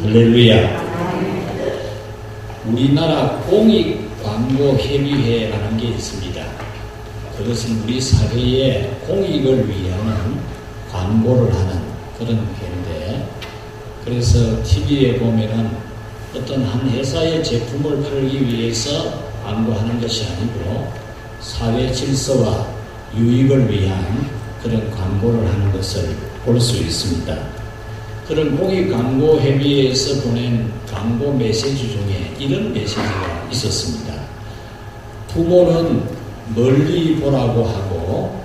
할렐루야. 우리나라 공익광고협의회라는 게 있습니다. 그것은 우리 사회의 공익을 위한 광고를 하는 그런 회인데, 그래서 TV에 보면은 어떤 한 회사의 제품을 팔기 위해서 광고하는 것이 아니고 사회 질서와 유익을 위한 그런 광고를 하는 것을 볼 수 있습니다. 그런 공익광고협의회에서 보낸 광고 메시지 중에 이런 메시지가 있었습니다. 부모는 멀리 보라고 하고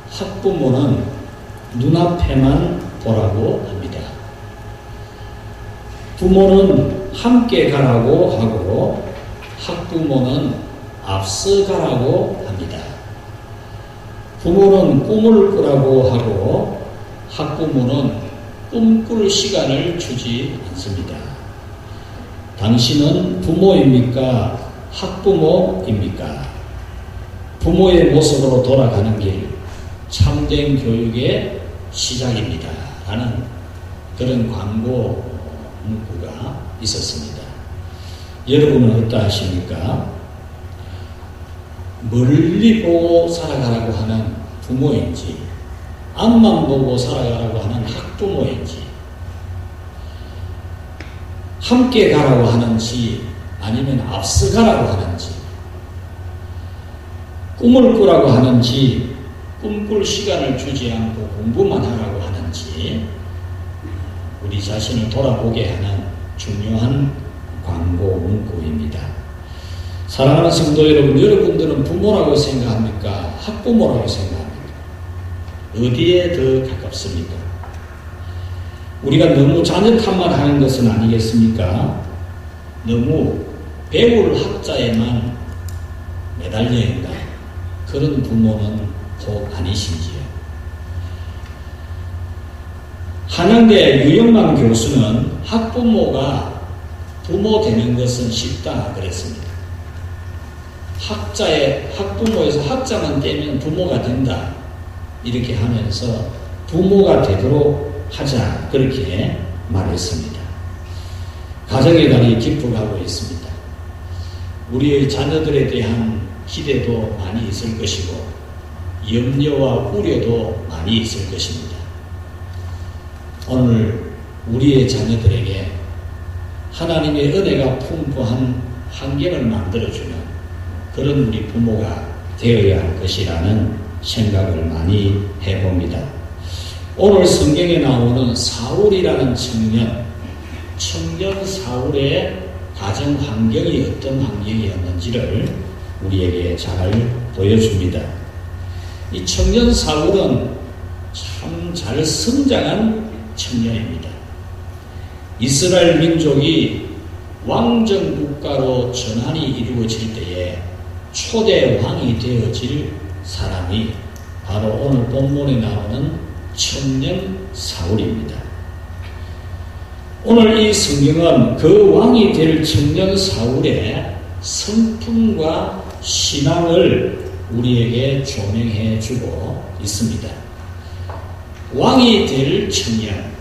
학부모는 눈앞에만 보라고 합니다. 부모는 함께 가라고 하고 학부모는 앞서 가라고 합니다. 부모는 꿈을 꾸라고 하고 학부모는 꿈꿀 시간을 주지 않습니다. 당신은 부모입니까? 학부모입니까? 부모의 모습으로 돌아가는 길, 참된 교육의 시작입니다. 라는 그런 광고 문구가 있었습니다. 여러분은 어떠하십니까? 멀리 보고 살아가라고 하는 부모인지, 앞만 보고 살아가라고 하는 학부모인지, 함께 가라고 하는지 아니면 앞서 가라고 하는지, 꿈을 꾸라고 하는지 꿈꿀 시간을 주지 않고 공부만 하라고 하는지, 우리 자신을 돌아보게 하는 중요한 광고 문구입니다. 사랑하는 성도 여러분, 여러분들은 부모라고 생각합니까? 학부모라고 생각합니까? 어디에 더 가깝습니까? 우리가 너무 자녀 탓만 하는 것은 아니겠습니까? 너무 배울 학자에만 매달려 있다. 그런 부모는 혹 아니신지요? 한양대 유영만 교수는 학부모가 부모 되는 것은 쉽다 그랬습니다. 학부모에서 학자만 되면 부모가 된다. 이렇게 하면서 부모가 되도록 하자. 그렇게 말했습니다. 가정의 달이 깊어가고 있습니다. 우리의 자녀들에 대한 기대도 많이 있을 것이고 염려와 우려도 많이 있을 것입니다. 오늘 우리의 자녀들에게 하나님의 은혜가 풍부한 환경을 만들어주는 그런 우리 부모가 되어야 할 것이라는 생각을 많이 해봅니다. 오늘 성경에 나오는 사울이라는 청년 사울의 가정 환경이 어떤 환경이었는지를 우리에게 잘 보여줍니다. 이 청년 사울은 참 잘 성장한 청년입니다. 이스라엘 민족이 왕정 국가로 전환이 이루어질 때에 초대 왕이 되어질 사람이 바로 오늘 본문에 나오는 청년 사울입니다. 오늘 이 성경은 그 왕이 될 청년 사울의 성품과 신앙을 우리에게 조명해 주고 있습니다. 왕이 될 청년,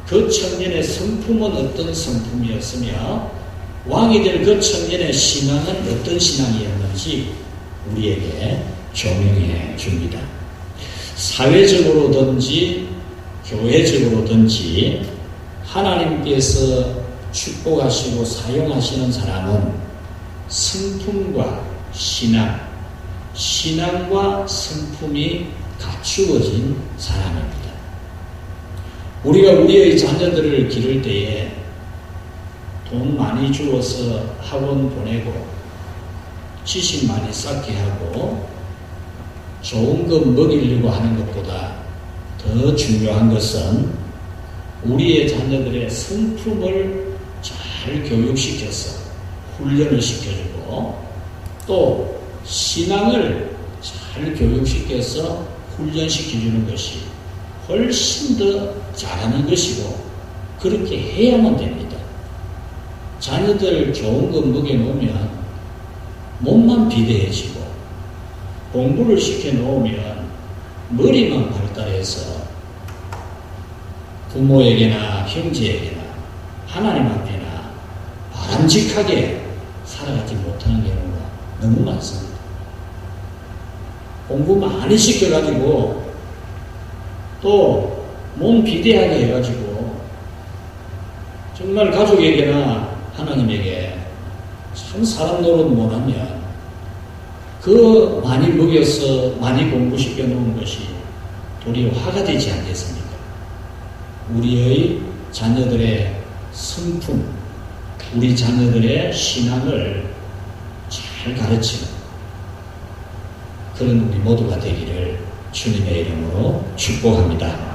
그 청년의 성품은 어떤 성품이었으며 왕이 될 그 청년의 신앙은 어떤 신앙이었는지 우리에게 조명해 줍니다. 사회적으로든지 교회적으로든지 하나님께서 축복하시고 사용하시는 사람은 성품과 신앙과 성품이 갖추어진 사람입니다. 우리가 우리의 자녀들을 기를 때에 돈 많이 주어서 학원 보내고 지식 많이 쌓게 하고 좋은 것 먹이려고 하는 것보다 더 중요한 것은 우리의 자녀들의 성품을 잘 교육시켜서 훈련을 시켜주고 또 신앙을 잘 교육시켜서 훈련시켜주는 것이 훨씬 더 잘하는 것이고 그렇게 해야만 됩니다. 자녀들 좋은 거 먹여놓으면 몸만 비대해지고 공부를 시켜놓으면 머리만 발달해서 부모에게나 형제에게나 하나님 앞에나 바람직하게 살아가지 못하는 경우가 너무 많습니다. 공부 많이 시켜가지고 또 몸 비대하게 해가지고 정말 가족에게나 하나님에게 참 사람 노릇 못하면 그 많이 먹여서 많이 공부시켜 놓은 것이 도리어 화가 되지 않겠습니까? 우리의 자녀들의 성품, 우리 자녀들의 신앙을 잘 가르치는 그런 우리 모두가 되기를 주님의 이름으로 축복합니다.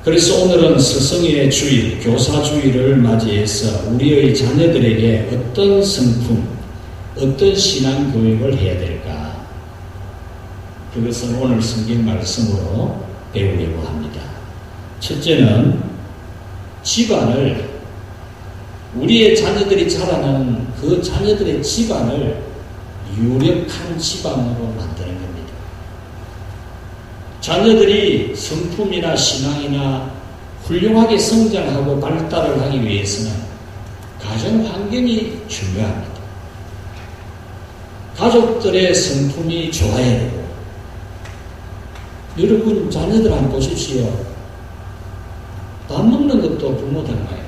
그래서 오늘은 스승의 주일, 교사주일을 맞이해서 우리의 자녀들에게 어떤 성품, 어떤 신앙 교육을 해야 될까? 그것을 오늘 성경 말씀으로 배우려고 합니다. 첫째는 집안을, 우리의 자녀들이 자라는 그 자녀들의 집안을 유력한 집안으로 만드는 겁니다. 자녀들이 성품이나 신앙이나 훌륭하게 성장하고 발달을 하기 위해서는 가정 환경이 중요합니다. 가족들의 성품이 좋아야 되고, 여러분 자녀들 한번 보십시오. 밥 먹는 것도 부모 닮아요.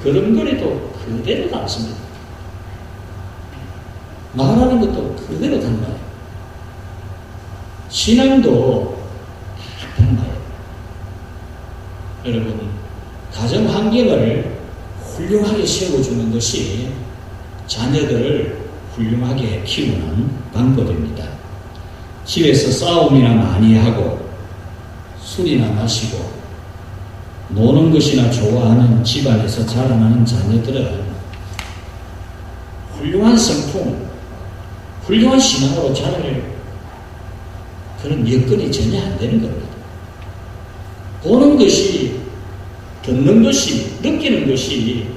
걸음걸이도 그대로 닮습니다. 말하는 것도 그대로 닮아요. 신앙도 다 닮아요. 여러분, 가정 환경을 훌륭하게 세워주는 것이 자녀들을 훌륭하게 키우는 방법입니다. 집에서 싸움이나 많이 하고 술이나 마시고 노는 것이나 좋아하는 집안에서 자라나는 자녀들은 훌륭한 성품, 훌륭한 신앙으로 자랄 그런 여건이 전혀 안 되는 겁니다. 보는 것이, 듣는 것이, 느끼는 것이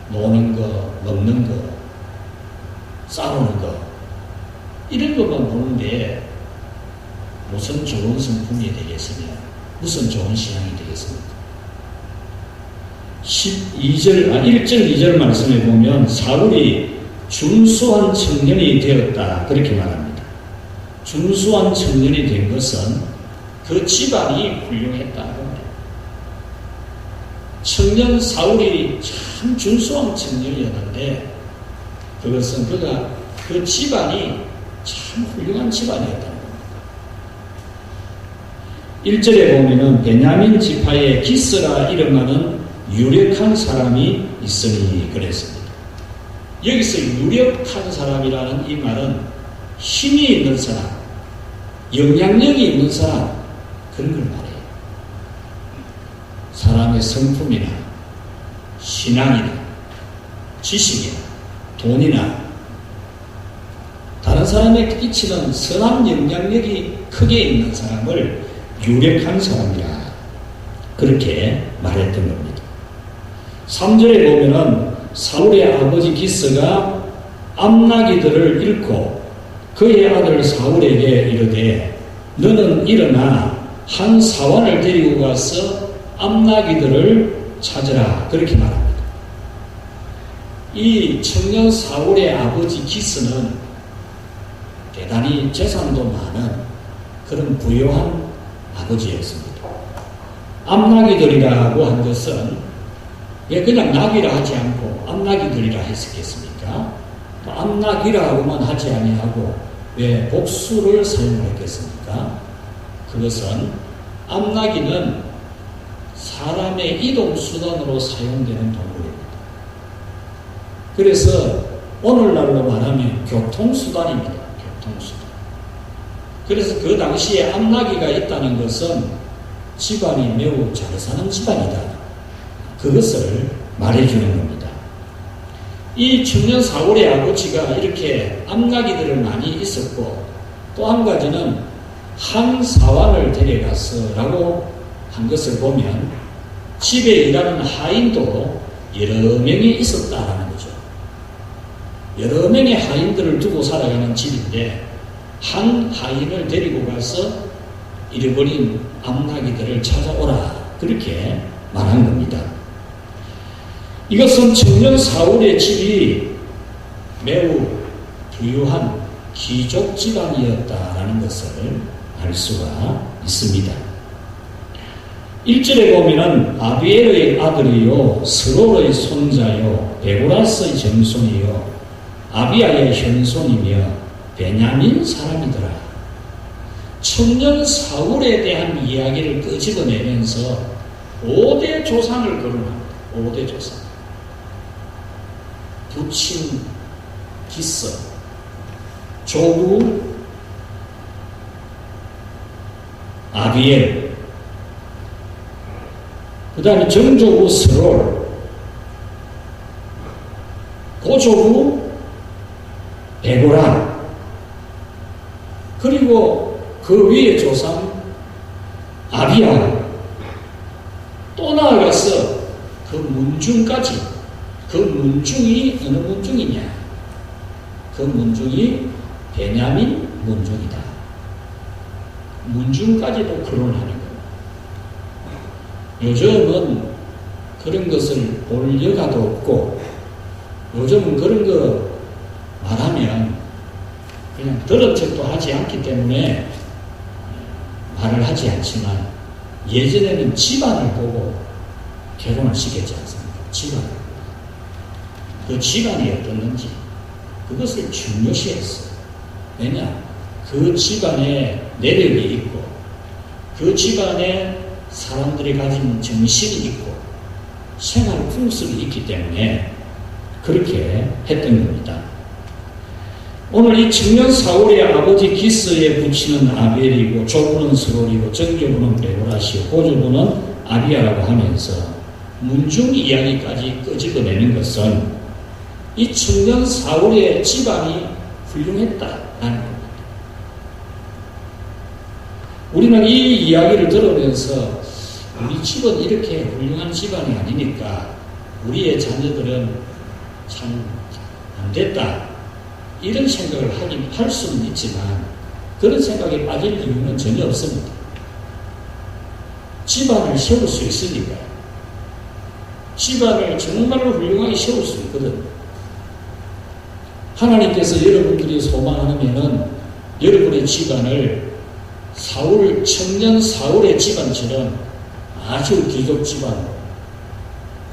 노는 거, 먹는 거, 싸우는 거 이런 것만 보는데 무슨 좋은 성품이 되겠으며 무슨 좋은 신앙이 되겠습니까? 1절 2절 말씀에 보면 사울이 준수한 청년이 되었다 그렇게 말합니다. 준수한 청년이 된 것은 그 집안이 훌륭했다는 겁니다. 청년 사울이 참 준수한 청년이었는데 그것은 그가 그 집안이 참 훌륭한 집안이었다는 겁니다. 1절에 보면은 베냐민 지파의 기스라 이름하는 유력한 사람이 있으니 그랬습니다. 여기서 유력한 사람이라는 이 말은 힘이 있는 사람, 영향력이 있는 사람 그런 걸 말해요. 사람의 성품이나 신앙이나 지식이나 돈이나 다른 사람에게 끼치는 선한 영향력이 크게 있는 사람을 유력한 사람이라 그렇게 말했던 겁니다. 3절에 보면은 사울의 아버지 기스가 암나기들을 잃고 그의 아들 사울에게 이르되 너는 일어나 한 사환을 데리고 가서 암나기들을 찾으라 그렇게 말합니다. 이 청년 사울의 아버지 기스는 대단히 재산도 많은 그런 부유한 아버지였습니다. 암나기들이라고 한 것은 왜 그냥 나귀라 하지 않고 암나기들이라 했었겠습니까? 암나기라고만 하지 아니하고 왜 복수를 사용했겠습니까? 그것은 암나기는 사람의 이동수단으로 사용되는 동물입니다. 그래서 오늘날로 말하면 교통수단입니다. 교통수단. 그래서 그 당시에 암나기가 있다는 것은 집안이 매우 잘 사는 집안이다. 그것을 말해주는 겁니다. 이 청년 사울의 아버지가 이렇게 암나기들을 많이 있었고 또 한 가지는 한 사환을 데려갔어 라고 한 것을 보면 집에 일하는 하인도 여러 명이 있었다라는 거죠. 여러 명의 하인들을 두고 살아가는 집인데 한 하인을 데리고 가서 잃어버린 암나기들을 찾아오라 그렇게 말한 겁니다. 이것은 청년 사울의 집이 매우 부유한 귀족 집안이었다라는 것을 알 수가 있습니다. 1절에 보면은 아비엘의 아들이요 스롤의 손자요 베고라스의 정손이요 아비야의 현손이며 베냐민 사람이더라. 청년 사울에 대한 이야기를 끄집어내면서 5대 조상을 거론합니다. 5대 조상. 부친 기스, 조부 아비엘, 그 다음에 정조부 스롤, 고조부 베고라, 그리고 그 위에 조상 아비야, 또 나아가서 그 문중까지, 그 문중이 어느 문중이냐? 그 문중이 베냐민 문중이다. 문중까지도 거론하는 거예요. 요즘은 그런 것을 볼 여가도 없고, 요즘은 그런 거 말하면 그냥 들은 척도 하지 않기 때문에 말을 하지 않지만, 예전에는 집안을 보고 결혼을 시켰지 않습니까? 집안을. 그 집안이 어떻는지 그것을 중요시했어요. 왜냐? 그 집안에 내력이 있고, 그 집안에 사람들이 가진 정신이 있고, 생활 풍습이 있기 때문에 그렇게 했던 겁니다. 오늘 이 청년 사울의 아버지 기스에 부치는 아벨이고, 조부는 스롤이고, 정조부는 베고라시고, 고조부는 아비야라고 하면서 문중 이야기까지 끄집어내는 것은 이 청년 사울의 집안이 훌륭했다라는 겁니다. 우리는 이 이야기를 들으면서 우리 집은 이렇게 훌륭한 집안이 아니니까 우리의 자녀들은 참 안 됐다, 이런 생각을 할 수는 있지만 그런 생각에 빠질 이유는 전혀 없습니다. 집안을 세울 수 있으니까요. 집안을 정말로 훌륭하게 세울 수 있거든요. 하나님께서 여러분들이 소망하면은 여러분의 집안을 청년 사울의 집안처럼 아주 귀족 집안으로,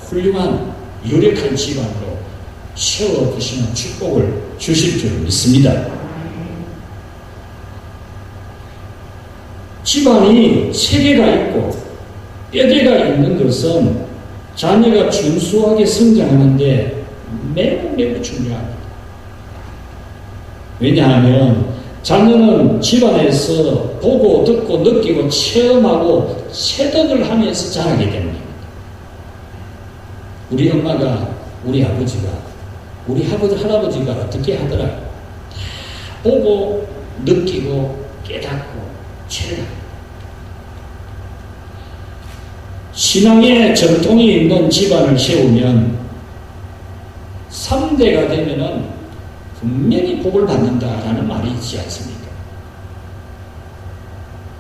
훌륭한 유력한 집안으로 세워주시는 축복을 주실 줄 믿습니다. 집안이 세계가 있고 뼈대가 있는 것은 자녀가 준수하게 성장하는데 매우 중요합니다. 왜냐하면 자녀는 집안에서 보고 듣고 느끼고 체험하고 체득을 하면서 자라기 때문입니다. 우리 엄마가, 우리 아버지가, 우리 할아버지가 어떻게 하더라? 다 보고 느끼고 깨닫고 체득합니다. 신앙의 전통이 있는 집안을 세우면 3대가 되면은 분명히 복을 받는다라는 말이 있지 않습니까?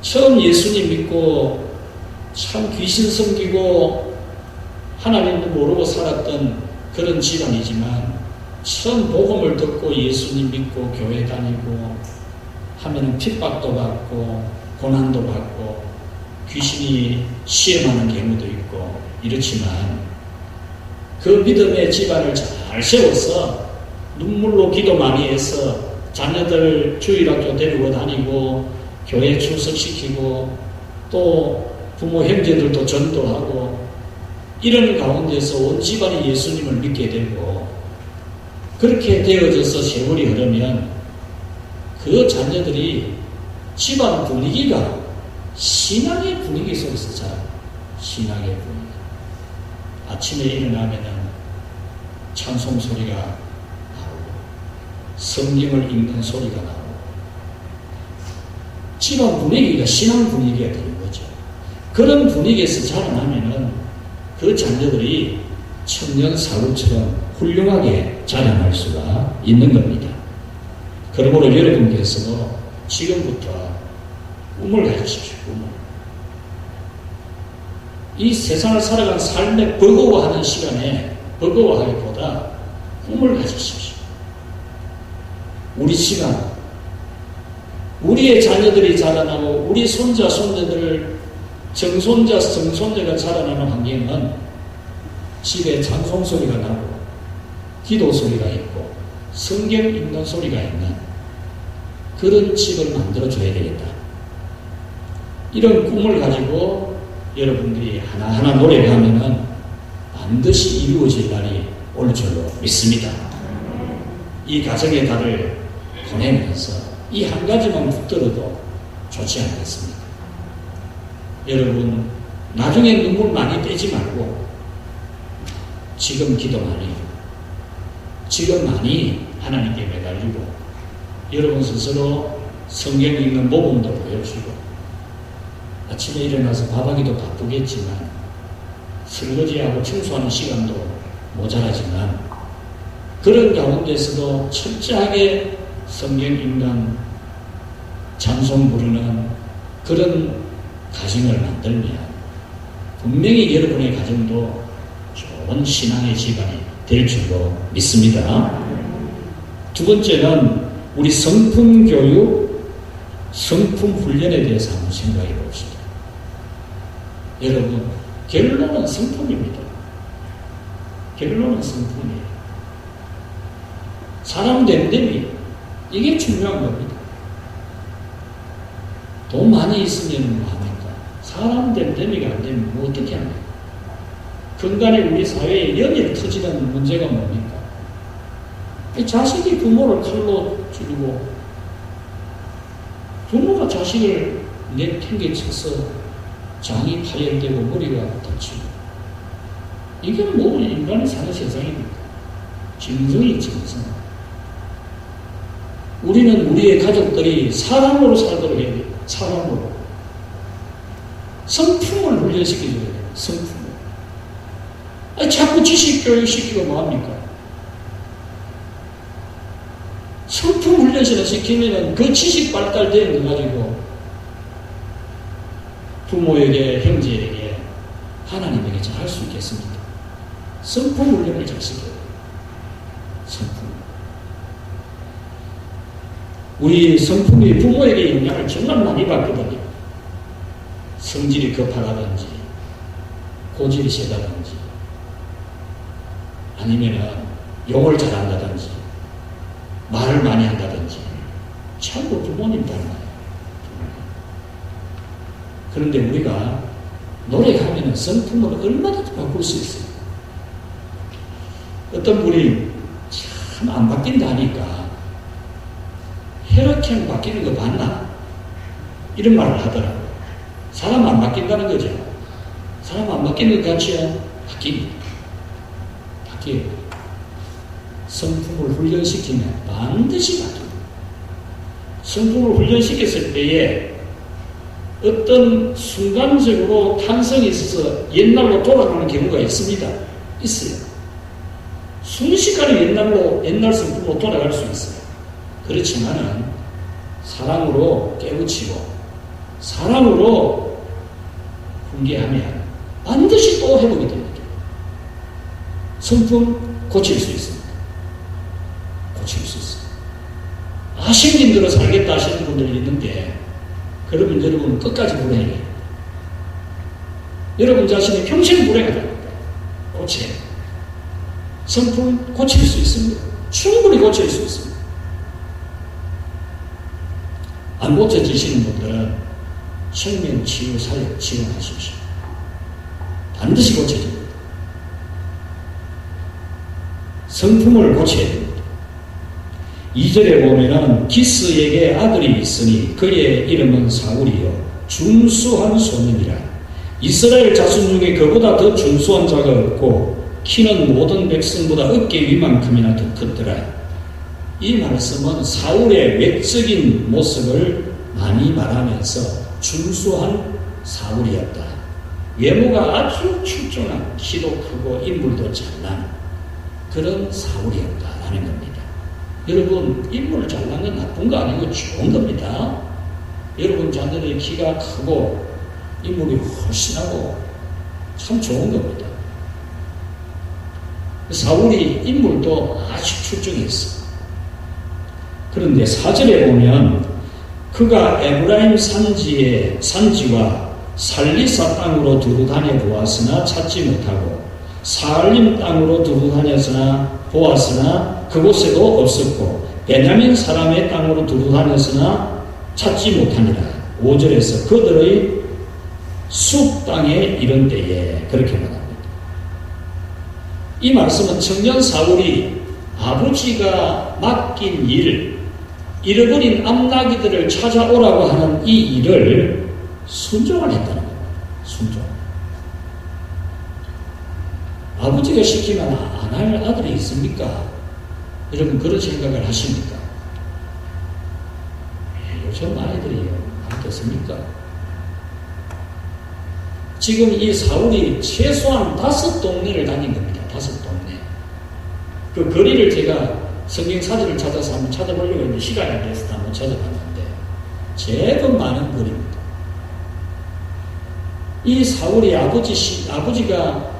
처음 예수님 믿고 참 귀신 섬기고 하나님도 모르고 살았던 그런 집안이지만, 처음 복음을 듣고 예수님 믿고 교회 다니고 하면은 핍박도 받고 고난도 받고 귀신이 시험하는 경우도 있고 이렇지만, 그 믿음의 집안을 잘 세워서 눈물로 기도 많이 해서 자녀들 주일학교 데리고 다니고 교회 출석시키고 또 부모 형제들도 전도하고 이런 가운데서 온 집안이 예수님을 믿게 되고, 그렇게 되어져서 세월이 흐르면 그 자녀들이 집안 분위기가 신앙의 분위기 속에서 자라요. 신앙의 분위기. 아침에 일어나면은 찬송 소리가 나오고 성경을 읽는 소리가 나오고 집안 분위기가 신앙 분위기가 되는 거죠. 그런 분위기에서 자라나면은 그 자녀들이 청년 사울처럼 훌륭하게 자라날 수가 있는 겁니다. 그러므로 여러분께서도 지금부터 꿈을 가지십시오. 이 세상을 살아가는 삶에 버거워하는 시간에 버거워하기보다 꿈을 가지십시오. 우리 시간, 우리의 자녀들이 자라나고 우리 손자, 손녀들, 정손자, 정손녀가 자라나는 환경은 집에 찬송 소리가 나고 기도 소리가 있고 성경 읽는 소리가 있는 그런 집을 만들어줘야 되겠다. 이런 꿈을 가지고 여러분들이 하나하나 노력하면은 반드시 이루어질 날이 올 줄로 믿습니다. 이 가정의 달을 보내면서 이 한 가지만 붙들어도 좋지 않겠습니까? 여러분, 나중에 눈물 많이 빼지 말고 지금 기도 많이, 지금 많이 하나님께 매달리고 여러분 스스로 성경 읽는 모범도 보여주고 아침에 일어나서 밥하기도 바쁘겠지만 설거지하고 청소하는 시간도 모자라지만 그런 가운데서도 철저하게 성경 읽는 찬송 부르는 그런 가정을 만들면 분명히 여러분의 가정도 좋은 신앙의 집안이 될 줄로 믿습니다. 두 번째는 우리 성품 교육, 성품 훈련에 대해서 한번 생각해 봅시다. 여러분, 결론은 성품입니다. 결론은 성품이에요. 사람 됨됨이, 이게 중요한 겁니다. 돈 많이 있으면 뭐 합니까? 사람 됨됨이가 안 되면 뭐 어떻게 합니까? 근간에 우리 사회에 연일 터지는 문제가 뭡니까? 자식이 부모를 칼로 찌르고 부모가 자식을 내팽개쳐서 장이 파열되고 머리가 다치고 이게 뭐 인간이 사는 세상입니까? 짐승이 짐승. 우리는 우리의 가족들이 사람으로 살도록 해야 돼요. 사람으로. 성품을 훈련시켜줘야 돼요. 성품을. 아니, 자꾸 지식 교육시키고 뭐합니까? 성품 훈련을 시키면은 그 지식 발달되는 거 가지고 부모에게, 형제에게, 하나님에게 잘할 수 있겠습니까? 성품 훈련을 잘 시켜야 돼요. 성품. 우리 성품이 부모에게 영향을 정말 많이 받거든요. 성질이 급하다든지, 고집이 세다든지, 아니면은 욕을 잘한다든지, 말을 많이 한다든지, 참고 부모님 닮아요. 그런데 우리가 노력하면 성품을 얼마든지 바꿀 수 있어요. 어떤 분이 참 안 바뀐다 하니까 혈액형 바뀌는 거 맞나? 이런 말을 하더라고요. 사람 안 바뀐다는 거죠. 사람 안 바뀌는 것 같지요? 바뀝니다. 바뀌어요. 성품을 훈련시키면 반드시 바뀝니다. 성품을 훈련시켰을 때에 어떤 순간적으로 탄성이 있어서 옛날로 돌아가는 경우가 있습니다. 있어요. 순식간에 옛날 성품으로 돌아갈 수 있어요. 그렇지만은 사랑으로 깨우치고 사랑으로 훈계하면 반드시 또 회복이 됩니다. 성품 고칠 수 있습니다. 고칠 수 있어요. 생긴 대로 살겠다 하시는 분들이 있는데 그러면 여러분 끝까지 불행해요. 여러분 자신이 평생 불행하다. 고쳐요. 성품 고칠 수 있습니다. 충분히 고칠 수 있습니다. 안 고쳐지시는 분들은 생명치유 사역 지원하십시오. 반드시 고쳐집니다. 성품을 고쳐야 됩니다. 2절에 보면은 기스에게 아들이 있으니 그의 이름은 사울이요 준수한 소년이라. 이스라엘 자손 중에 그보다 더 준수한 자가 없고 키는 모든 백성보다 어깨 위만큼이나 더 컸더라. 이 말씀은 사울의 외적인 모습을 많이 말하면서 준수한 사울이었다. 외모가 아주 출중한, 키도 크고 인물도 잘난 그런 사울이었다라는 겁니다. 여러분, 인물 잘난 건 나쁜 거 아니고 좋은 겁니다. 여러분 자녀들의 키가 크고 인물이 훨씬하고 참 좋은 겁니다. 사울이 인물도 아주 출중했어. 그런데 4절에 보면 그가 에브라임 산지와 살리사 땅으로 두루 다녀 보았으나 찾지 못하고 사알림 땅으로 두루 다녔으나 보았으나 그곳에도 없었고 베냐민 사람의 땅으로 두루 다녔으나 찾지 못하니라. 5절에서 그들의 숲 땅에 이른 때에 그렇게 말합니다. 이 말씀은 청년 사울이 아버지가 맡긴 일, 잃어버린 암나기들을 찾아오라고 하는 이 일을 순종을 했다는 겁니다. 순종. 아버지가 시키면 안 할 아들이 있습니까? 여러분 그런 생각을 하십니까? 요즘 아이들이 어떻습니까? 지금 이 사울이 최소한 5동네를 다닌 겁니다. 5동네. 그 거리를 제가 성경 사진을 찾아서 한번 찾아보려고 했는데 시간이 안 돼서 한번 찾아봤는데 제법 많은 거리입니다. 이 사울이 아버지가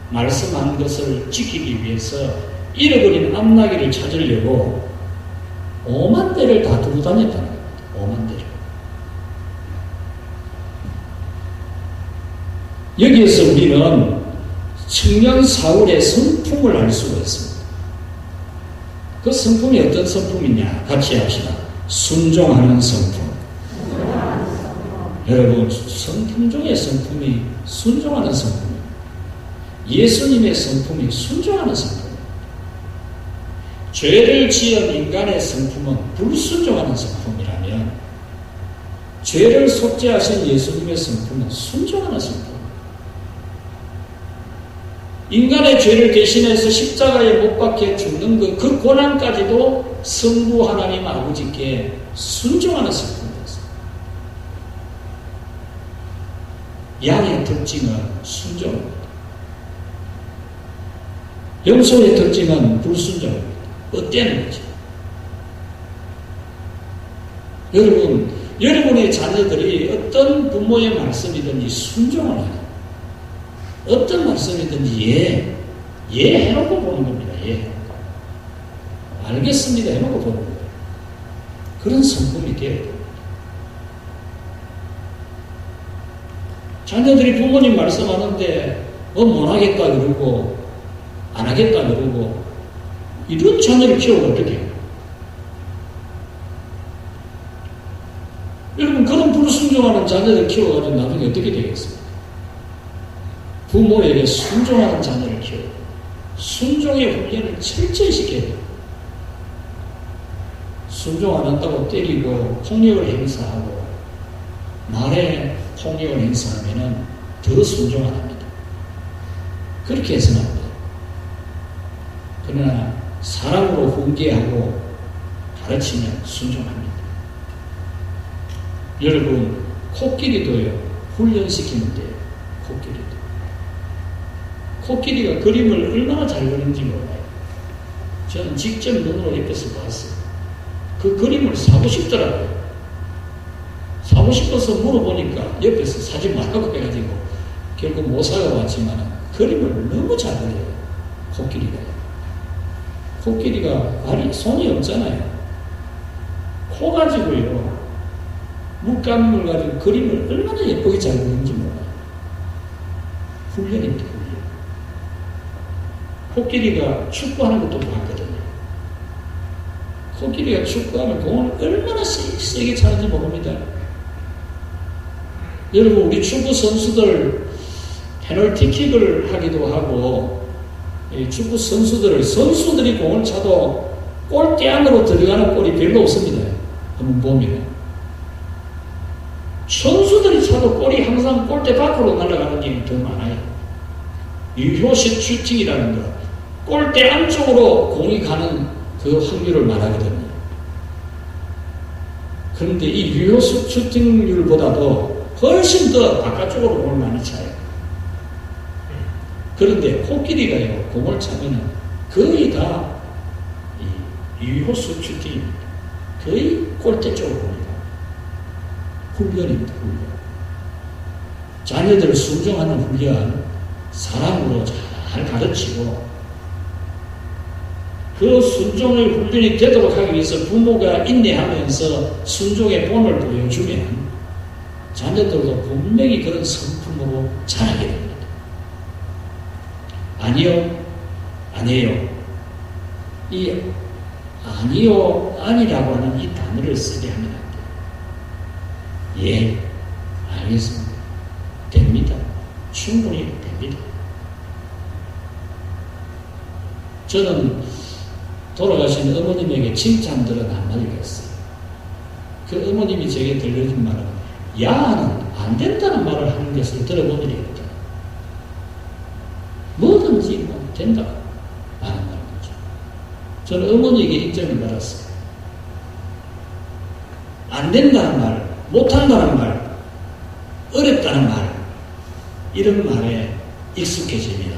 말씀한 것을 지키기 위해서 잃어버린 암나기를 찾으려고 5만 대를 다 두고 다녔다는 겁니다. 5만 대를. 여기에서 우리는 청년 사울의 성품을 알 수가 있습니다. 그 성품이 어떤 성품이냐? 같이 합시다. 순종하는 성품. 여러분, 성품 중에 성품이 순종하는 성품입니다. 예수님의 성품이 순종하는 성품입니다. 죄를 지은 인간의 성품은 불순종하는 성품이라면 죄를 속죄하신 예수님의 성품은 순종하는 성품. 인간의 죄를 대신해서 십자가에 못 박혀 죽는 그 고난까지도 성부 하나님 아버지께 순종하는 성품이었습니다. 양의 특징은 순종입니다. 염소의 특징은 불순종입니다. 어때는 거죠. 여러분의 자녀들이 어떤 부모의 말씀이든지 순종을 해요. 어떤 말씀이든지 예 해놓고 보는 겁니다. 예 해놓고. 알겠습니다 해놓고 보는 겁니다. 그런 성품이 되어야 됩니다. 자녀들이 부모님 말씀하는데 못 하겠다 그러고 안 하겠다 그러고 이런 자녀를 키우면 어떻게 해요? 여러분 그런 불순종하는 자녀를 키워가지고 나중에 어떻게 되겠습니까? 부모에게 순종하는 자녀를 키우고 순종의 훈련을 철저히 시켜야 돼요. 순종 안 한다고 때리고 폭력을 행사하고 말에 폭력을 행사하면 더 순종 안 합니다. 그렇게 해서는 안 돼요. 그러나 사랑으로 훈계하고 가르치면 순종합니다. 여러분 코끼리도요 훈련시키면 돼요. 코끼리가 그림을 얼마나 잘 그리는지 몰라요. 저는 직접 눈으로 옆에서 봤어요. 그 그림을 사고 싶더라고요. 사고 싶어서 물어보니까 옆에서 사지 말라고 해가지고 결국 못 사가봤지만 그림을 너무 잘 그려요. 코끼리가 손이 없잖아요. 코 가지고요 물감을 가지고 그림을 얼마나 예쁘게 잘 그리는지 몰라요. 훈련입니다. 코끼리가 축구하는 것도 봤거든요. 코끼리가 축구하면 공을 얼마나 세게 차는지 모릅니다. 여러분 우리 축구 선수들 페널티킥을 하기도 하고 축구 선수들이 공을 차도 골대 안으로 들어가는 골이 별로 없습니다. 한번 보면 선수들이 차도 골이 항상 골대 밖으로 날아가는 게 더 많아요. 유효슛 슈팅이라는 거 골대 안쪽으로 공이 가는 그 확률을 말하거든요. 그런데 이 유효슛 슈팅률보다도 훨씬 더 바깥쪽으로 공을 많이 차요. 그런데 코끼리가요 공을 차면은 거의 다 유효슛 슈팅입니다. 거의 골대 쪽으로 공이 가요. 훈련입니다. 훈련. 자녀들 순종하는 훈련 사랑으로 잘 가르치고 그 순종의 훈련이 되도록 하기 위해서 부모가 인내하면서 순종의 본을 보여주면 자녀들도 분명히 그런 성품으로 자라게 됩니다. 아니요, 아니에요. 이 아니요, 아니라고 하는 이 단어를 쓰게 하면 안 돼요. 예, 알겠습니다. 됩니다. 충분히 됩니다. 저는 돌아가신 어머님에게 칭찬들은 한마디가 있어요. 그 어머님이 제게 들려준 말은 야는 안 된다는 말을 하는 것을 들어본 일이 없다. 뭐든지 뭐 된다 하는 말이죠. 저는 어머니에게 인정을 받았어요. 안 된다는 말, 못한다는 말, 어렵다는 말, 이런 말에 익숙해지면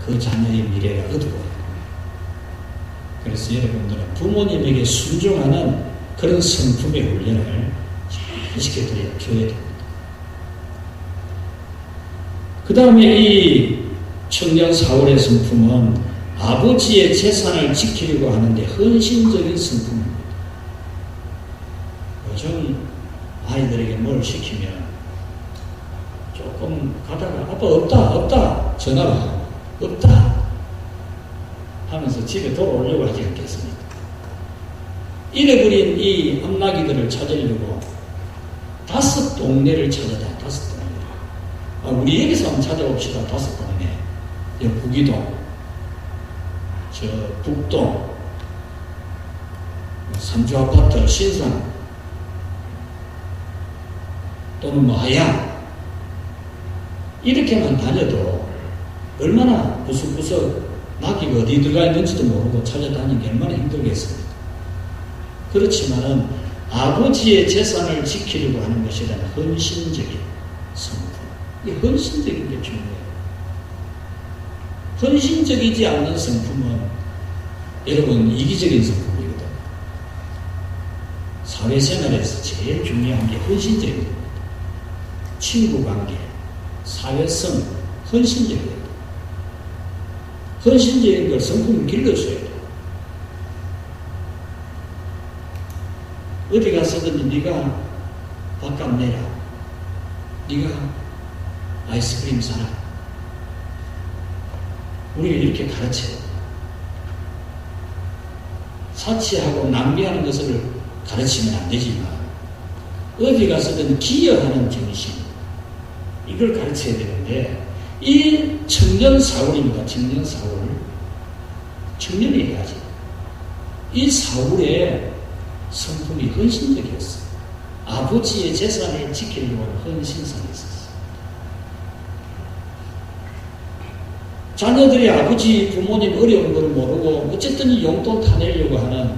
그 자녀의 미래가 어두워요. 그래서 여러분들은 부모님에게 순종하는 그런 성품의 훈련을 잘 시켜줘야 됩니다. 그 다음에 이 청년 사울의 성품은 아버지의 재산을 지키려고 하는데 헌신적인 성품입니다. 요즘 아이들에게 뭘 시키면 조금 가다가 아빠 없다 전화를 하고 없다 하면서 집에 돌아오려고 하지 않겠습니까? 잃어버린 이 암나기들을 찾으려고 5 동네를 찾아다. 5 동네. 우리 여기서 한번 찾아봅시다. 5 동네. 여기 구기동, 저 북동, 삼주아파트, 신상, 또는 뭐 하양. 이렇게만 다녀도 얼마나 구석구석 낙이가 어디 들어가 있는지도 모르고 찾아다니는 게 얼마나 힘들겠습니까? 그렇지만은 아버지의 재산을 지키려고 하는 것이라는 헌신적인 성품. 이 헌신적인 게 중요해요. 헌신적이지 않는 성품은 여러분 이기적인 성품이거든요. 사회생활에서 제일 중요한 게 헌신적인 겁니다. 친구관계, 사회성, 헌신적이에요. 헌신적인 걸 성품을 길러줘야 돼요. 어디 가서든지 네가 밥값 내라. 네가 아이스크림 사라. 우리가 이렇게 가르쳐요. 사치하고 낭비하는 것을 가르치면 안 되지만 어디 가서든 기여하는 정신, 이걸 가르쳐야 되는데 이 청년 사울입니다. 청년 사울. 청년이 해야지. 이 사울의 성품이 헌신적이었어요. 아버지의 재산을 지키려고 하는 헌신성이 있었어요. 자녀들이 아버지, 부모님 어려운 걸 모르고 어쨌든 이 용돈 타내려고 하는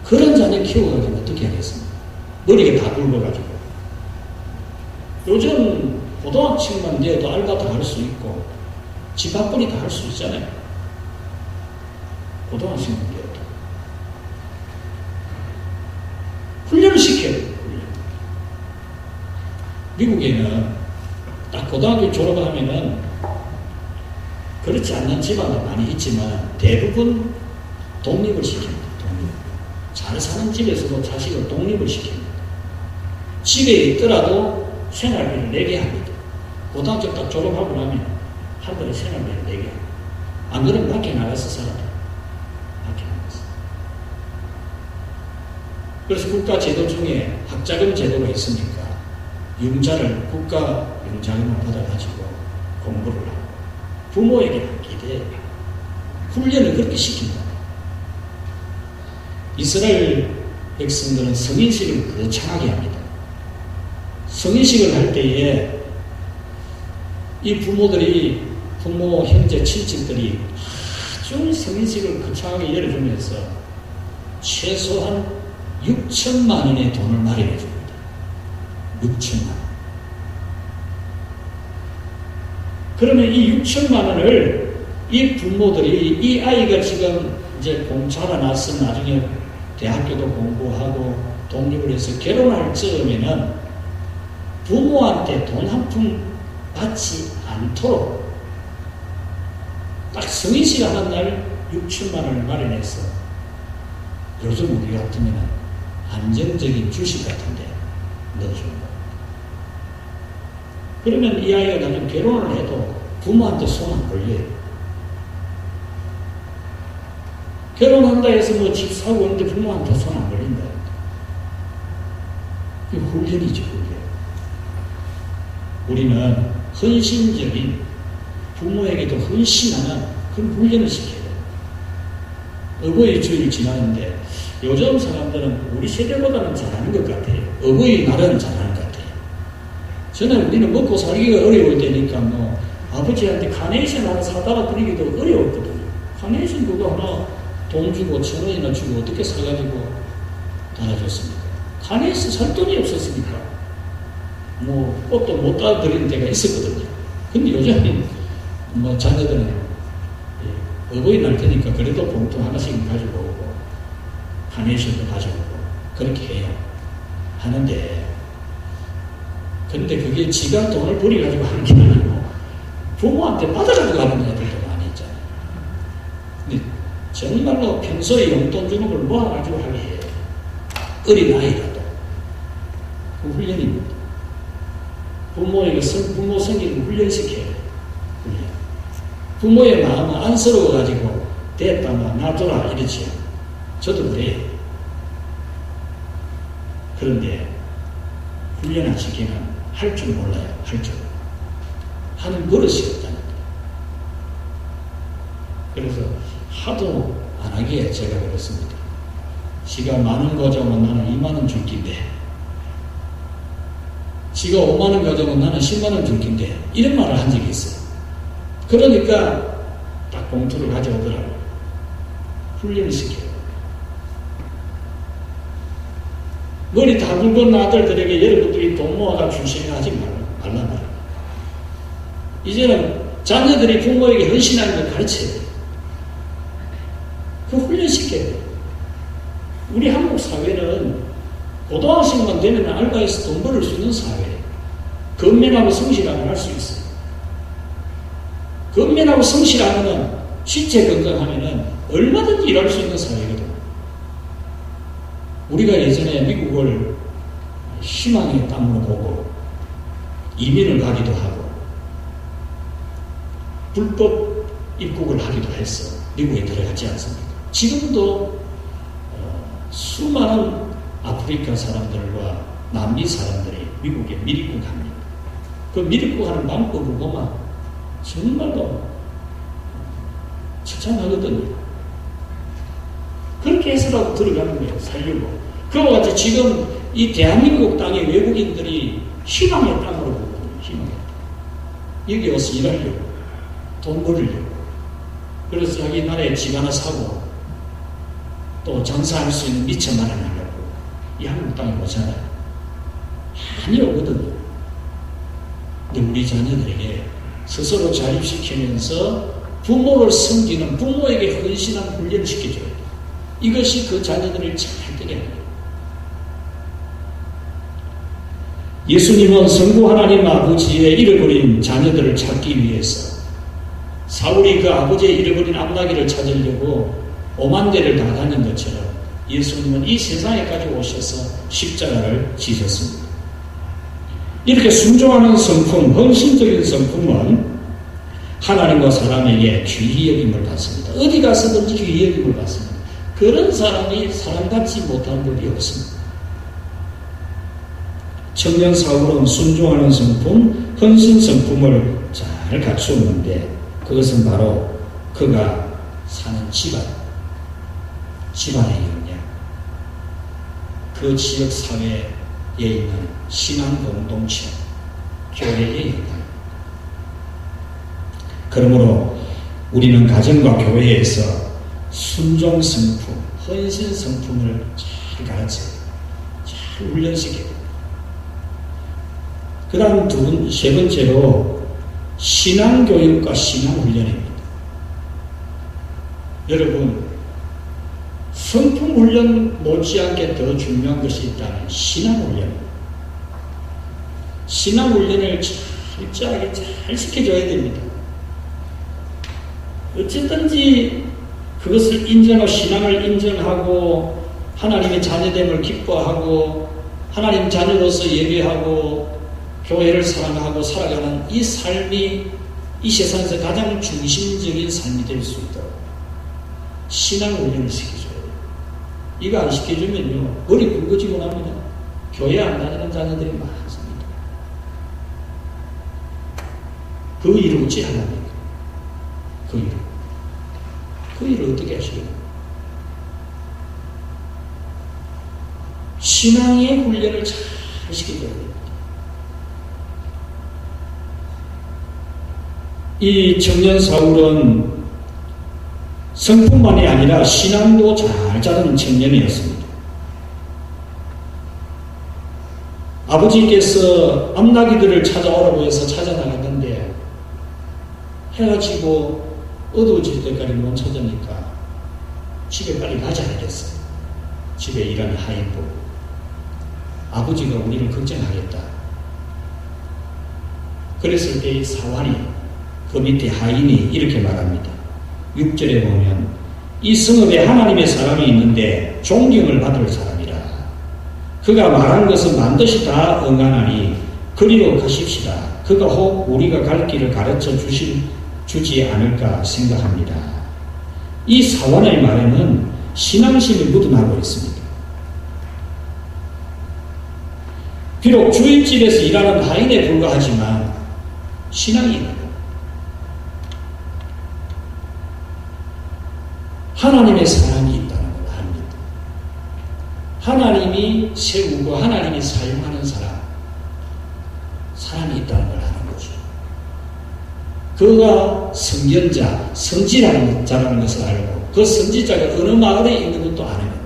그런 자녀 키워가지고 어떻게 하겠습니까? 머리가 다 굵어가지고. 요즘 고등학생만 되어도 알바도 할 수 있고 집 앞벌이 다 할 수 있잖아요. 고등학생만 되어도. 훈련을 시켜야 돼요. 훈련. 미국에는 딱 고등학교 졸업하면은 그렇지 않는 집안도 많이 있지만 대부분 독립을 시킵니다. 독립. 잘 사는 집에서도 자식을 독립을 시킵니다. 집에 있더라도 생활비를 내게 합니다. 고등학교 딱 졸업하고 나면 한 달에 생활비를 내게 합니다. 안 그러면 밖에 나가서 살아요. 밖에 나가서. 그래서 국가 제도 중에 학자금 제도가 있으니까 융자를 국가 융자금을 받아가지고 공부를 하고 부모에게 기대해 훈련을 그렇게 시킨다. 이스라엘 백성들은 성인식을 거창하게 합니다. 성인식을 할 때에 이 부모들이 부모, 형제, 친척들이 아주 성인식을 거창하게 열어주면서 최소한 6천만 원의 돈을 마련해 줍니다. 6천만 원. 그러면 이 6천만 원을 이 부모들이 이 아이가 지금 이제 자라나서 나중에 대학교도 공부하고 독립을 해서 결혼할 즈음에는 부모한테 돈 한 푼 받지 않도록 딱 성인식 하는 날 6천만 원을 마련해서 요즘 우리 같으면 안정적인 주식 같은데 넣어주는 겁니다. 그러면 이 아이가 나중에 결혼을 해도 부모한테 손 안 걸려요. 결혼한다 해서 뭐 집 사고 있는데 부모한테 손 안 걸린다. 이게 훈련이죠, 훈련. 우리는 헌신적인 부모에게도 헌신하는 그런 훈련을 시켜야 돼요. 어버이 주일 지나는데 요즘 사람들은 우리 세대보다는 잘하는 것 같아요. 어버이 날은 잘하는 것 같아요. 저는 우리는 먹고 살기가 어려울 때니까 뭐 아버지한테 카네이션 하나 사다가 드리기도 어려웠거든요. 카네이션 그거 하나 돈 주고 1,000원이나 주고 어떻게 사가지고 달아줬습니까? 카네이션 살 돈이 없었으니까 뭐 꽃도 못 따드리는 데가 있었거든요. 근데 요즘 뭐 자녀들은 어버이날 되니까 그래도 봉투 하나씩 가지고 오고 카네이션도 가져오고 그렇게 해요. 하는데 근데 그게 지가 돈을 버려가지고 하는 게 아니고 부모한테 받아가지고 하는 애들도 많이 있잖아요. 근데 정말로 평소에 용돈 주는 걸 모아가지고 하게 해요. 어린아이라도. 그 훈련입니다. 부모에게 부모 성기를 훈련시켜야 돼요. 훈련. 부모의 마음은 안쓰러워가지고 됐다마 놔둬라 이러지요. 저도 그래요. 그런데 훈련하시기는 할 줄 몰라요. 할 줄. 하는 버릇이 없다는 거예요. 그래서 하도 안 하기에 제가 그랬습니다. 지가 10,000원 가져오면 나는 20,000원 줄 낀데 지가 50,000원 가져오면 나는 100,000원 줄 낀데 이런 말을 한 적이 있어요. 그러니까 딱 봉투를 가져오더라고요. 훈련을 시켜요. 머리 다 굵은 아들들에게 여러분들이 돈 모아가 줄 생각하지 말란 말이에요. 이제는 자녀들이 부모에게 헌신하는 걸 가르쳐야 돼요. 그 훈련시켜야 돼요. 우리 한국 사회는 고등학생만 되면 알바해서 돈 벌을 수 있는 사회예요. 건면하고 성실하면 할 수 있어요. 건면하고 성실하면 신체 건강하면 얼마든지 일할 수 있는 사회거든요. 우리가 예전에 미국을 희망의 땅으로 보고 이민을 가기도 하고 불법 입국을 하기도 했어. 미국에 들어갔지 않습니까? 지금도 수많은 아프리카 사람들과 남미 사람들이 미국에 밀입국합니다. 그 밀입국하는 방법을 보면 정말로 처참하거든요. 그렇게 해서라도 들어가는 거예요. 살려고. 그와 같이 지금 이 대한민국 땅에 외국인들이 희망의 땅으로 보거든요. 희망의 땅. 여기 와서 일하려고. 돈 벌으려고. 그래서 자기 나라에 집 하나 사고 또 장사할 수 있는 미천 마련하려고 이 한국 땅에 오잖아요. 많이 오거든요. 근데 우리 자녀들에게 스스로 자립시키면서 부모를 섬기는 부모에게 헌신한 훈련을 시켜줘야 돼요. 이것이 그 자녀들을 잘 되게 합니다. 예수님은 성부 하나님 아버지의 잃어버린 자녀들을 찾기 위해서 사울이 그 아버지의 잃어버린 암나귀를 찾으려고 50,000대를 다 다닌 것처럼 예수님은 이 세상에까지 오셔서 십자가를 지셨습니다. 이렇게 순종하는 성품, 헌신적인 성품은 하나님과 사람에게 귀히 여김을 받습니다. 어디 가서든지 귀히 여김을 받습니다. 그런 사람이 사람같지 못한 법이 없습니다. 청년 사울은 순종하는 성품, 헌신 성품을 잘 갖추었는데 그것은 바로 그가 사는 집안의 영향, 그 지역 사회에 있는 신앙 공동체, 교회의 영향. 그러므로 우리는 가정과 교회에서 순종 성품, 헌신 성품을 잘 가르쳐야 돼요. 잘 훈련시켜야 돼요. 그 다음 세 번째로 신앙교육과 신앙훈련입니다. 여러분, 성품훈련 못지않게 더 중요한 것이 있다면 신앙훈련입니다. 신앙훈련을 철저하게 잘 시켜줘야 됩니다. 어쨌든지 그것을 인정하고 신앙을 인정하고 하나님의 자녀됨을 기뻐하고 하나님 자녀로서 예배하고 교회를 사랑하고 살아가는 이 삶이 이 세상에서 가장 중심적인 삶이 될 수 있도록 신앙 훈련을 시켜줘야 돼요. 이거 안 시켜주면요 머리 굵어지고 납니다. 교회 안 다니는 자녀들이 많습니다. 그 일을 어찌 하랍니까? 그 일을 어떻게 하시겠어요? 신앙의 훈련을 잘 시켜줘야 됩니다. 이 청년 사울은 성품만이 아니라 신앙도 잘 자라는 청년이었습니다. 아버지께서 암나기들을 찾아오라고 해서 찾아나갔는데 해가 지고 어두워질 때까지 못 찾으니까 집에 빨리 가자 하겠어요. 집에 일하는 하인부. 아버지가 우리를 걱정하겠다. 그랬을 때 이 사환이 그 밑에 하인이 이렇게 말합니다. 6절에 보면 이 성읍에 하나님의 사람이 있는데 존경을 받을 사람이라. 그가 말한 것은 반드시 다 응하나니 그리로 가십시다. 그가 혹 우리가 갈 길을 가르쳐 주지 않을까 생각합니다. 이 사환의 말에는 신앙심이 묻어나고 있습니다. 비록 주인집에서 일하는 하인에 불과하지만 신앙이 있는 것. 하나님의 사람이 있다는 걸 압니다. 하나님이 세우고 하나님이 사용하는 사람이 있다는 걸 아는 거죠. 그가 성견자, 성지라는 자라는 것을 알고 그 성지자가 어느 마을에 있는 것도 아는 겁니다.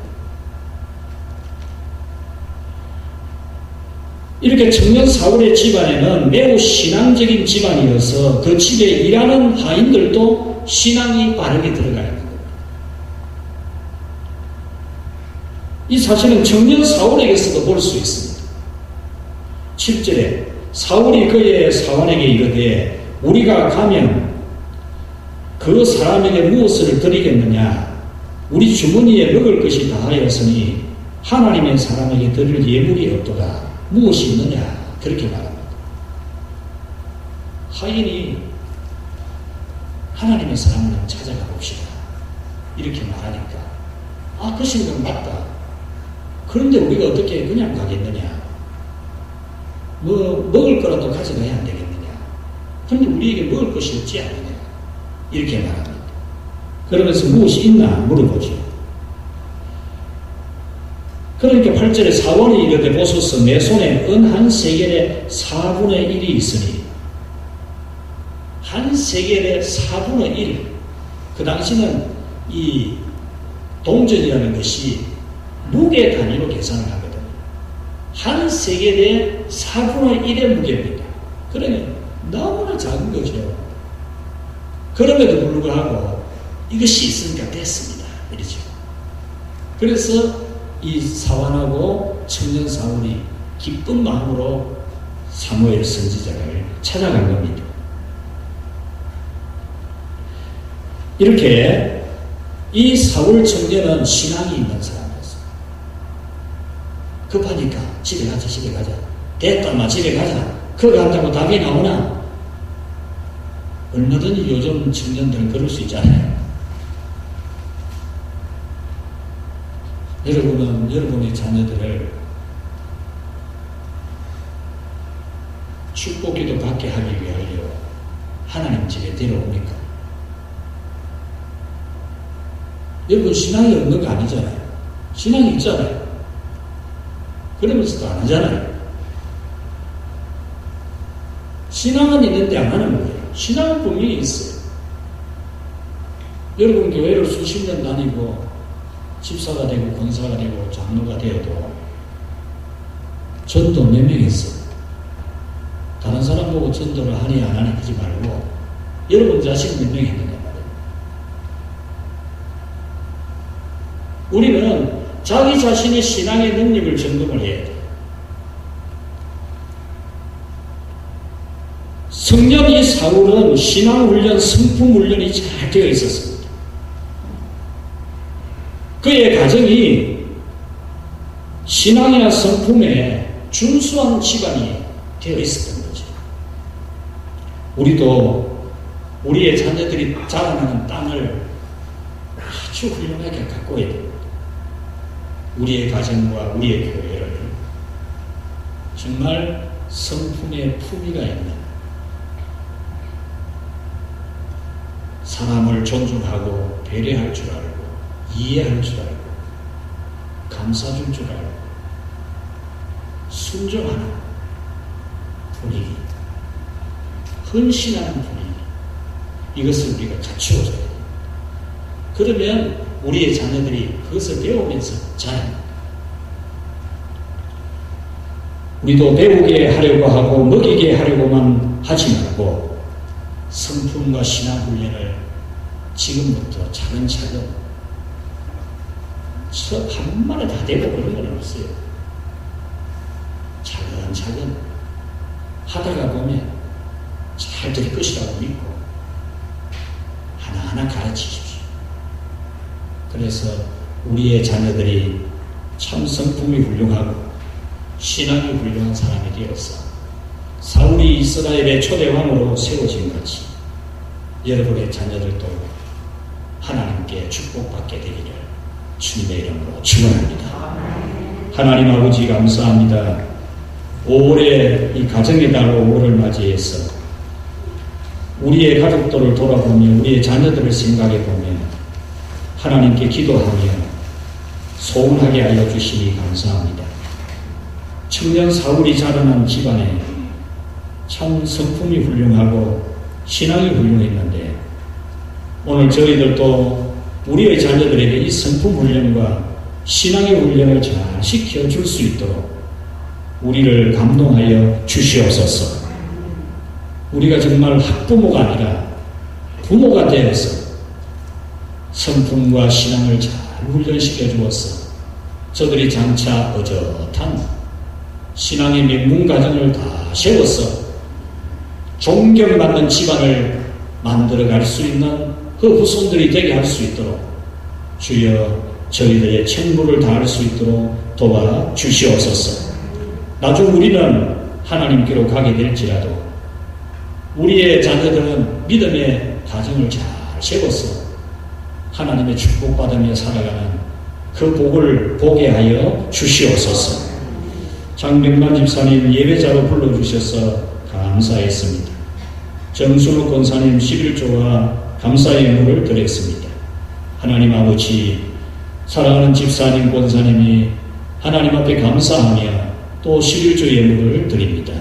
이렇게 청년 사울의 집안에는 매우 신앙적인 집안이어서 그 집에 일하는 하인들도 신앙이 바르게 들어가 있는 겁니다. 이 사실은 청년 사울에게서도 볼 수 있습니다. 7절에 사울이 그의 사환에게 이르되 우리가 가면 그 사람에게 무엇을 드리겠느냐? 우리 주머니에 먹을 것이 다하였으니 하나님의 사람에게 드릴 예물이 없도다. 무엇이 있느냐? 그렇게 말합니다. 하인이 하나님의 사람을 찾아가 봅시다. 이렇게 말하니까 그 생각 맞다. 그런데 우리가 어떻게 그냥 가겠느냐? 먹을 거라도 가져가야 안 되겠느냐? 그런데 우리에게 먹을 것이 없지 않느냐? 이렇게 말합니다. 그러면서 무엇이 있나 물어보죠. 그러니까 8절에 사원이 이르되 보소서 내 손에 은 한 세겔의 4분의 1이 있으니 한 세겔의 4분의 1. 그 당시는 이 동전이라는 것이 무게 단위로 계산을 하거든요. 한 세겔의 4분의 1의 무게입니다. 그러면 너무나 작은 거죠. 그럼에도 불구하고 이것이 있으니까 됐습니다. 이러죠. 그래서 이 사환하고 청년 사울이 기쁜 마음으로 사무엘 선지자를 찾아간 겁니다. 이렇게 이 사울 청년은 신앙이 있는 사람이었어요. 급하니까 집에 가자. 됐다, 마 집에 가자. 그거 간다고 답이 나오나? 얼마든지 요즘 청년들은 그럴 수 있잖아요. 여러분은 여러분의 자녀들을 축복기도 받게 하기 위하여 하나님 집에 데려옵니까? 여러분 신앙이 없는 거 아니잖아요. 신앙이 있잖아요. 그러면서도 안 하잖아요. 신앙은 있는데 안 하는 거예요. 신앙은 분명히 있어요. 여러분 교회를 수십 년 다니고 집사가 되고 권사가 되고 장로가 되어도 전도 몇 명 했어요. 다른 사람 보고 전도를 하니 안 하니 하지 말고 여러분 자신 몇 명 했느냐 말이에요. 우리는 자기 자신의 신앙의 능력을 점검을 해야 돼요. 청년 이 사울은 신앙훈련, 성품훈련이 잘 되어 있었습니다. 그의 가정이 신앙이나 성품에 준수한 집안이 되어 있었던 거죠. 우리도 우리의 자녀들이 자라나는 땅을 아주 훌륭하게 가꿔야 됩니다. 우리의 가정과 우리의 교회를 정말 성품의 품위가 있는, 사람을 존중하고 배려할 줄 알고 이해할 줄 알고 감싸줄 줄 알고 순종하는 분위기, 헌신하는 분위기, 이것을 우리가 갖추어줘야 됩니다. 그러면 우리의 자녀들이 그것을 배우면서 자랍니다. 우리도 배우게 하려고 하고 먹이게 하려고만 하지 말고 성품과 신앙 훈련을 지금부터 차근차근, 한 번에 다 되고 그런 건 없어요. 차근차근 하다가 보면 잘 될 것이라고 믿고 하나하나 가르치십시오. 그래서 우리의 자녀들이 참 성품이 훌륭하고 신앙이 훌륭한 사람이 되어서 사울이 이스라엘의 초대왕으로 세워진 것이 여러분의 자녀들도 하나님께 축복받게 되기를 주님의 이름으로 축원합니다. 하나님 아버지 감사합니다. 5월에 이 가정의 달 5월을 맞이해서 우리의 가족들을 돌아보며 우리의 자녀들을 생각해보며 하나님께 기도하며 소원하게 하여 주시니 감사합니다. 청년 사울이 자라난 집안에 참 성품이 훌륭하고 신앙이 훌륭했는데 오늘 저희들도 우리의 자녀들에게 이 성품 훈련과 신앙의 훈련을 잘 시켜줄 수 있도록 우리를 감동하여 주시옵소서. 우리가 정말 학부모가 아니라 부모가 되어서 성품과 신앙을 잘 훈련시켜 주어서 저들이 장차 어젓한 신앙의 명문가정을 다 세워서 존경받는 집안을 만들어갈 수 있는 그 후손들이 되게 할 수 있도록 주여 저희들의 책무를 다할 수 있도록 도와주시옵소서. 나중 우리는 하나님께로 가게 될지라도 우리의 자녀들은 믿음의 가정을 잘 세워서 하나님의 축복받으며 살아가는 그 복을 보게 하여 주시옵소서. 장명만 집사님 예배자로 불러주셔서 감사했습니다. 정순욱 권사님 11조와 감사의 예물을 드렸습니다. 하나님 아버지, 사랑하는 집사님 권사님이 하나님 앞에 감사하며 또 11조 예물을 드립니다.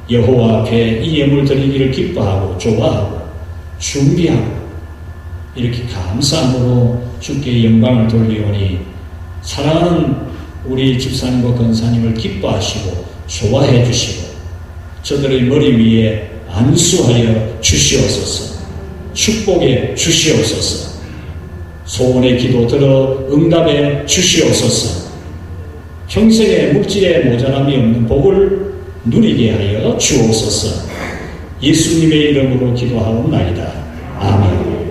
여호와 앞에 이 예물 드리기를 기뻐하고 좋아하고 준비하고 이렇게 감사함으로 주께 영광을 돌리오니 사랑하는 우리 집사님과 권사님을 기뻐하시고 좋아해 주시고 저들의 머리 위에 안수하여 주시옵소서. 축복해 주시옵소서. 소원의 기도 들어 응답해 주시옵소서. 평생에 물질에 모자람이 없는 복을 누리게 하여 주옵소서. 예수님의 이름으로 기도하옵나이다. 아멘.